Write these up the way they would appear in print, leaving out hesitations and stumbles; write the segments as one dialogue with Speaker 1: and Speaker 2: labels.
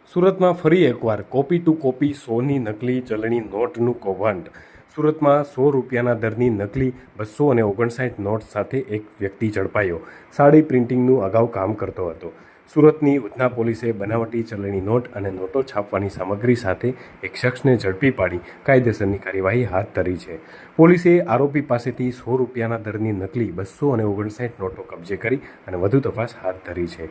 Speaker 1: સુરતમાં ફરી એકવાર કોપી ટુ કોપી 100ની નકલી ચલણી નોટનું કૌભાંડ। સુરતમાં 100 રૂપિયાના દરની નકલી 259 નોટ સાથે એક વ્યક્તિ ઝડપાયો। સાડી પ્રિન્ટિંગનું અગાઉ કામ કરતો હતો। સુરતની ઉધના પોલીસે બનાવટી ચલણી નોટ અને નોટો છાપવાની સામગ્રી સાથે એક શખ્સને ઝડપી પાડી કાયદેસરની કાર્યવાહી હાથ ધરી છે। પોલીસે આરોપી પાસેથી 100 રૂપિયાના દરની નકલી 259 નોટો કબજે કરી અને વધુ તપાસ હાથ ધરી છે।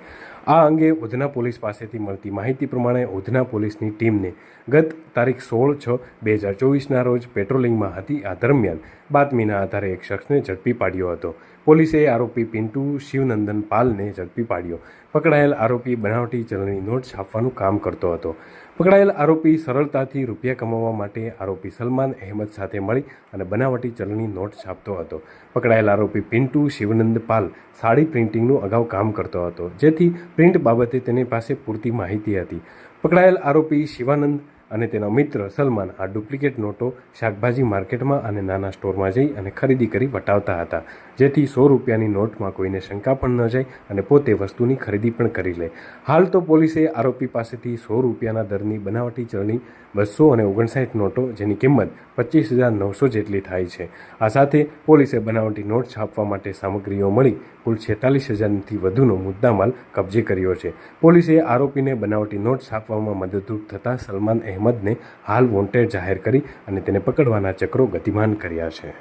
Speaker 1: આ અંગે ઉધના પોલીસ પાસેથી મળતી માહિતી પ્રમાણે ઉધના પોલીસની ટીમને ગત તારીખ 16/6/2024ના રોજ પેટ્રોલિંગમાં હતી। આ દરમિયાન બાતમીના આધારે એક શખ્સને ઝડપી પાડ્યો હતો। પોલીસે આરોપી પિન્ટુ શિવનંદન પાલને ઝડપી પાડ્યો। પકડાયેલ આરોપી બનાવટી ચલણી નોટ છાપવાનું કામ કરતો હતો। પકડાયેલ આરોપી સરળતાથી રૂપિયા કમાવવા માટે આરોપી સલમાન અહેમદ સાથે મળી અને બનાવટી ચલણી નોટ છાપતો હતો। પકડાયેલ આરોપી પિન્ટુ શિવનંદ પાલ સાડી પ્રિન્ટિંગનું અગાઉ કામ કરતો હતો, જેથી પ્રિન્ટ બાબતે તેની પાસે પૂરતી માહિતી હતી। પકડાયેલ આરોપી શિવાનંદ અને તેનો મિત્ર સલમાન આ ડુપ્લિકેટ નોટો શાકભાજી માર્કેટમાં અને નાના સ્ટોરમાં જઈ અને ખરીદી કરી વટાવતા હતા, જેથી 100 રૂપિયાની નોટમાં કોઈને શંકા પણ ન જાય અને પોતે વસ્તુની ખરીદી પણ કરી લે। હાલ તો પોલીસે આરોપી પાસેથી 100 રૂપિયાના દરની બનાવટી ચલણી 259 નોટો, જેની કિંમત 25,900 જેટલી થાય છે। આ સાથે પોલીસે બનાવટી નોટ છાપવા માટે સામગ્રીઓ મળી કુલ 46,000થી વધુનો મુદ્દામાલ કબજે કર્યો છે। પોલીસે આરોપીને બનાવટી નોટ છાપવામાં મદદરૂપ થતા સલમાન અહેમદને હાલ વોન્ટેડ જાહેર કરી અને તેને પકડવાના ચક્રો ગતિમાન કર્યા છે।